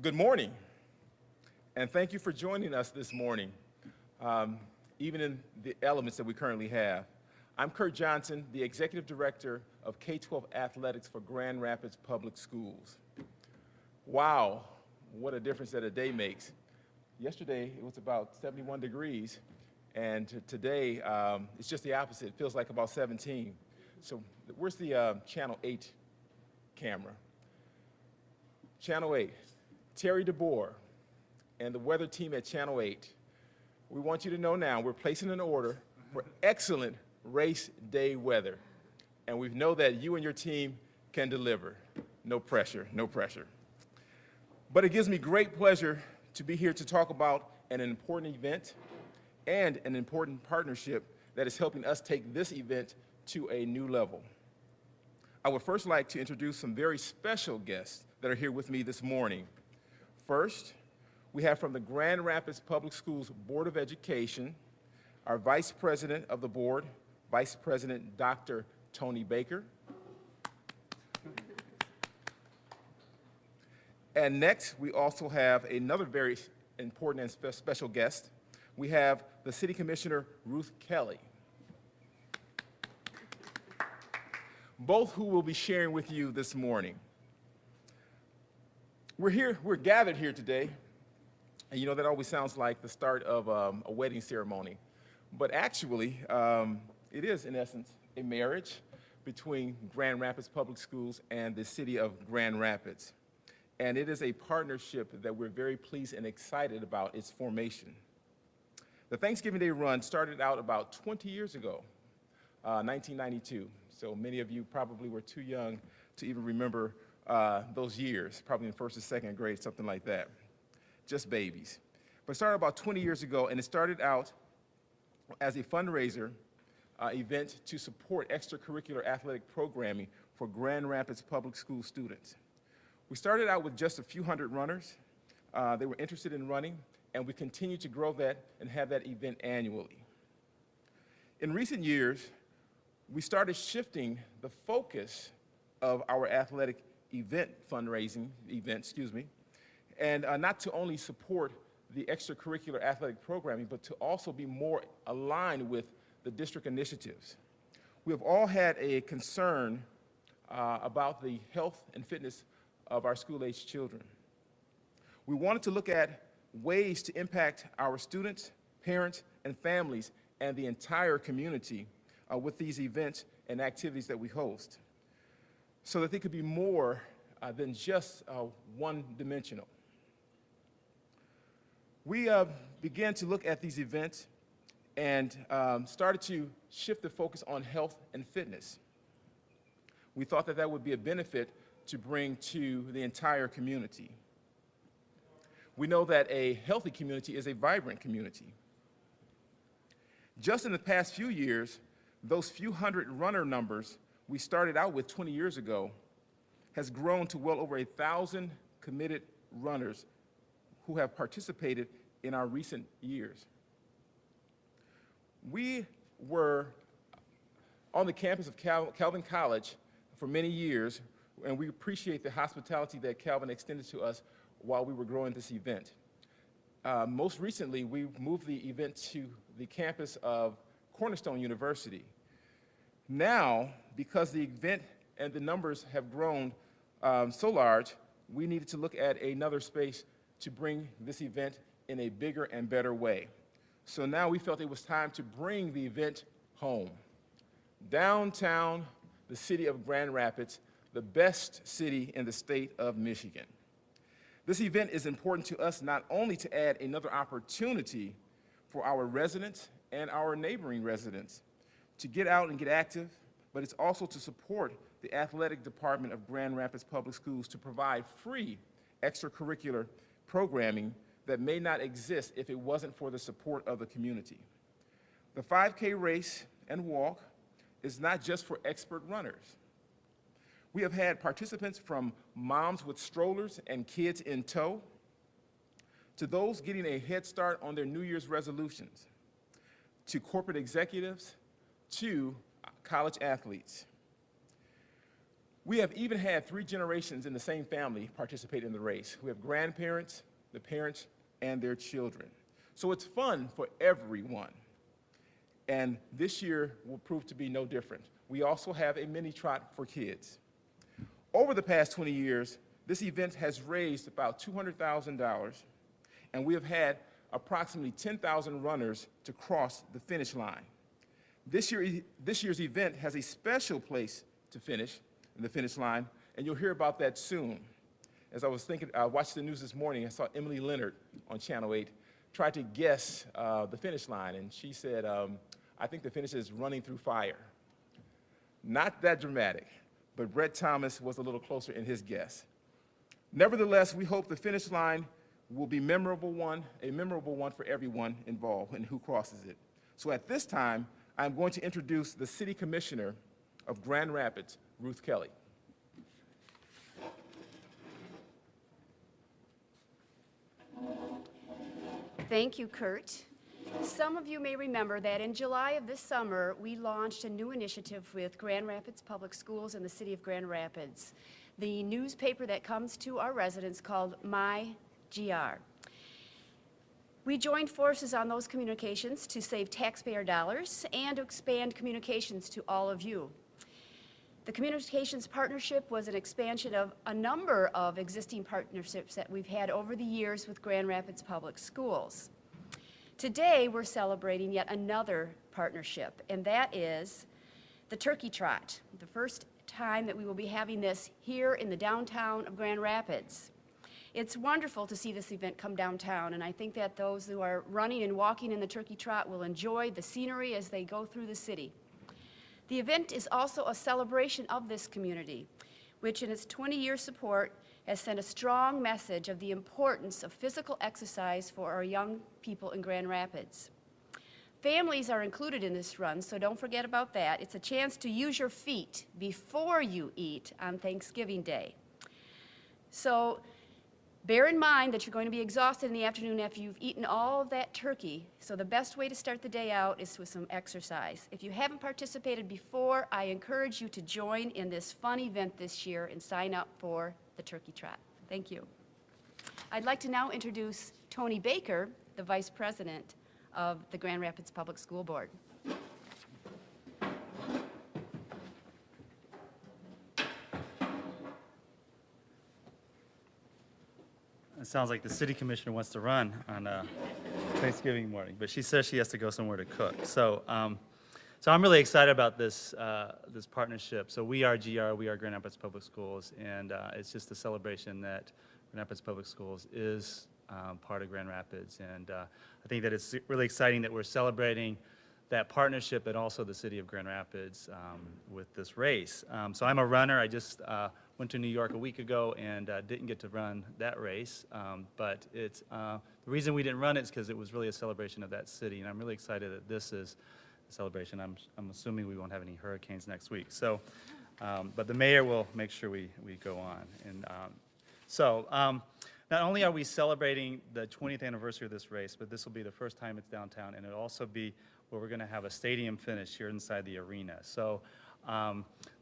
Good morning, and thank you for joining us this morning, even in the elements that we currently have. I'm Kurt Johnson, the Executive Director of K-12 Athletics for Grand Rapids Public Schools. Wow, what a difference that a day makes. Yesterday, it was about 71 degrees, and today, it's just the opposite. It feels like about 17. So where's the Channel 8 camera? Channel 8. Terry DeBoer and the weather team at Channel 8, we want you to know now we're placing an order for excellent race day weather. And we know that you and your team can deliver. No pressure, no pressure. But it gives me great pleasure to be here to talk about an important event and an important partnership that is helping us take this event to a new level. I would first like to introduce some very special guests that are here with me this morning. First, we have from the Grand Rapids Public Schools Board of Education, our Vice President of the Board, Vice President Dr. Tony Baker. And next, we also have another very important and special guest. We have the City Commissioner, Ruth Kelly, both who will be sharing with you this morning. We're gathered here today, and you know that always sounds like the start of a wedding ceremony. But actually, it is, in essence, a marriage between Grand Rapids Public Schools and the city of Grand Rapids. And it is a partnership that we're very pleased and excited about its formation. The Thanksgiving Day run started out about 20 years ago, 1992. So many of you probably were too young to even remember those years, probably in first or second grade, something like that. Just babies. But it started about 20 years ago, and it started out as a fundraiser event to support extracurricular athletic programming for Grand Rapids Public School students. We started out with just a few hundred runners. They were interested in running, and we continue to grow that and have that event annually. In recent years, we started shifting the focus of our athletic fundraising event, and not to only support the extracurricular athletic programming, but to also be more aligned with the district initiatives. We have all had a concern about the health and fitness of our school-aged children. We wanted to look at ways to impact our students, parents, and families, and the entire community with these events and activities that we host, so that they could be more than just one-dimensional. We began to look at these events and started to shift the focus on health and fitness. We thought that that would be a benefit to bring to the entire community. We know that a healthy community is a vibrant community. Just in the past few years, those few hundred runner numbers we started out with 20 years ago has grown to well over 1,000 committed runners who have participated in our recent years. We were on the campus of Calvin College for many years, and we appreciate the hospitality that Calvin extended to us while we were growing this event. Most recently, we moved the event to the campus of Cornerstone University. Now, because the event and the numbers have grown so large, we needed to look at another space to bring this event in a bigger and better way. So now we felt it was time to bring the event home. Downtown, the city of Grand Rapids, the best city in the state of Michigan. This event is important to us not only to add another opportunity for our residents and our neighboring residents to get out and get active, but it's also to support the athletic department of Grand Rapids Public Schools to provide free extracurricular programming that may not exist if it wasn't for the support of the community. The 5K race and walk is not just for expert runners. We have had participants from moms with strollers and kids in tow to those getting a head start on their New Year's resolutions, to corporate executives, to college athletes. We have even had 3 generations in the same family participate in the race. We have grandparents, the parents, and their children. So it's fun for everyone. And this year will prove to be no different. We also have a mini trot for kids. Over the past 20 years, this event has raised about $200,000, and we have had approximately 10,000 runners to cross the finish line. This year's event has a special place to finish, in the finish line, and you'll hear about that soon. As I was thinking, I watched the news this morning, I saw Emily Leonard on Channel 8 try to guess the finish line, and she said, I think the finish is running through fire. Not that dramatic, but Brett Thomas was a little closer in his guess. Nevertheless, we hope the finish line will be a memorable one for everyone involved and who crosses it. So at this time, I'm going to introduce the City Commissioner of Grand Rapids, Ruth Kelly. Thank you, Kurt. Some of you may remember that in July of this summer, we launched a new initiative with Grand Rapids Public Schools and the City of Grand Rapids, the newspaper that comes to our residents called My GR. We joined forces on those communications to save taxpayer dollars and to expand communications to all of you. The communications partnership was an expansion of a number of existing partnerships that we've had over the years with Grand Rapids Public Schools. Today, we're celebrating yet another partnership, and that is the Turkey Trot, the first time that we will be having this here in the downtown of Grand Rapids. It's wonderful to see this event come downtown, and I think that those who are running and walking in the Turkey Trot will enjoy the scenery as they go through the city. The event is also a celebration of this community, which in its 20-year support has sent a strong message of the importance of physical exercise for our young people in Grand Rapids. Families are included in this run, so don't forget about that. It's a chance to use your feet before you eat on Thanksgiving Day. So bear in mind that you're going to be exhausted in the afternoon after you've eaten all of that turkey, so the best way to start the day out is with some exercise. If you haven't participated before, I encourage you to join in this fun event this year and sign up for the Turkey Trot. Thank you. I'd like to now introduce Tony Baker, the Vice President of the Grand Rapids Public School Board. It sounds like the city commissioner wants to run on Thanksgiving morning, but she says she has to go somewhere to cook. So I'm really excited about this partnership. So we are GR, we are Grand Rapids Public Schools, and it's just a celebration that Grand Rapids Public Schools is part of Grand Rapids. And I think that it's really exciting that we're celebrating that partnership and also the city of Grand Rapids with this race. So I'm a runner. I just went to New York a week ago and didn't get to run that race. But it's, the reason we didn't run it is because it was really a celebration of that city. And I'm really excited that this is a celebration. I'm assuming we won't have any hurricanes next week. So, but the mayor will make sure we go on. And not only are we celebrating the 20th anniversary of this race, but this will be the first time it's downtown, and it'll also be where we're going to have a stadium finish here inside the arena. So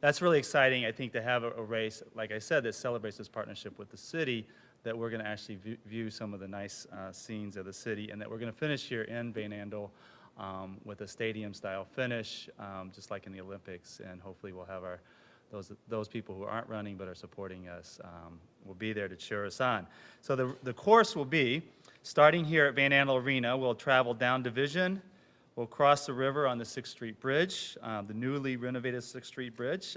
that's really exciting, I think, to have a race, like I said, that celebrates this partnership with the city, that we're going to actually view some of the nice scenes of the city, and that we're going to finish here in Van Andel with a stadium-style finish, just like in the Olympics, and hopefully we'll have those people who aren't running but are supporting us will be there to cheer us on. So the course will be, starting here at Van Andel Arena, we'll travel down Division. We'll cross the river on the 6th Street Bridge, the newly renovated 6th Street Bridge,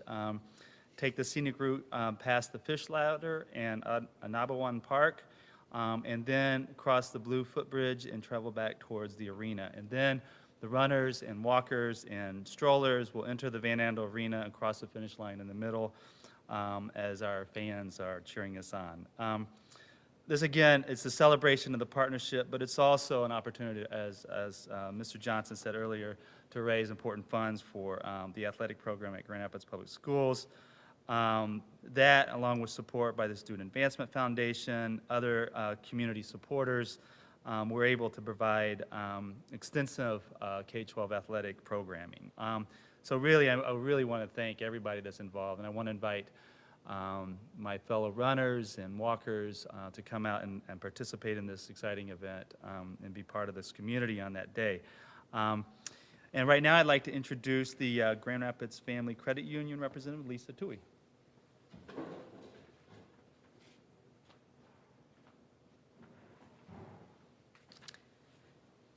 take the scenic route past the Fish Ladder and Anabawan Park, and then cross the Blue Footbridge and travel back towards the arena. And then the runners and walkers and strollers will enter the Van Andel Arena and cross the finish line in the middle as our fans are cheering us on. This, again, it's a celebration of the partnership, but it's also an opportunity, as Mr. Johnson said earlier, to raise important funds for the athletic program at Grand Rapids Public Schools. That, along with support by the Student Advancement Foundation, other community supporters, we're able to provide extensive K-12 athletic programming. So really, I really want to thank everybody that's involved, and I want to invite my fellow runners and walkers to come out and participate in this exciting event and be part of this community on that day. And right now I'd like to introduce the Grand Rapids Family Credit Union representative, Lisa Tui.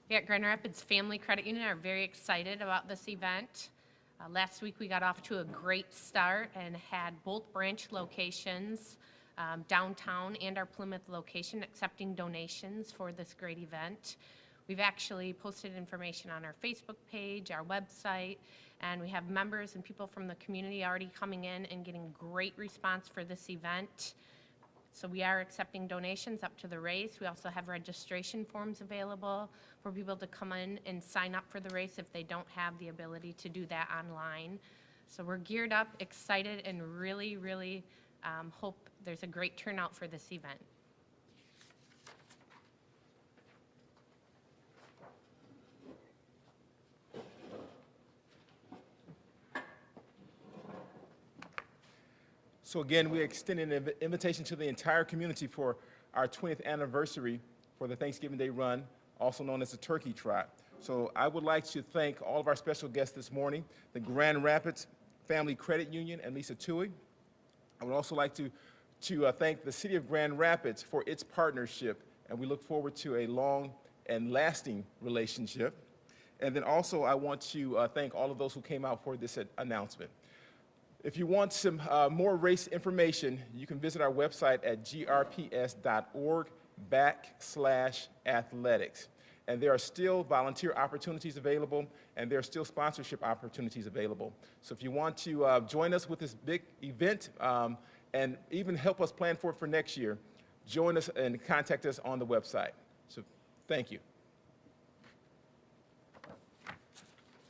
We at Grand Rapids Family Credit Union are very excited about this event. Last week we got off to a great start and had both branch locations, downtown and our Plymouth location, accepting donations for this great event. We've actually posted information on our Facebook page, our website, and we have members and people from the community already coming in and getting great response for this event. So we are accepting donations up to the race. We also have registration forms available for people to come in and sign up for the race if they don't have the ability to do that online. So we're geared up, excited, and really, really hope there's a great turnout for this event. So again, we're extending an invitation to the entire community for our 20th anniversary for the Thanksgiving Day Run, also known as the Turkey Trot. So I would like to thank all of our special guests this morning, the Grand Rapids Family Credit Union and Lisa Tui. I would also like to thank the City of Grand Rapids for its partnership, and we look forward to a long and lasting relationship. And then also I want to thank all of those who came out for this announcement. If you want some more race information, you can visit our website at grps.org/athletics. And there are still volunteer opportunities available, and there are still sponsorship opportunities available. So if you want to join us with this big event and even help us plan for it for next year, join us and contact us on the website. So thank you.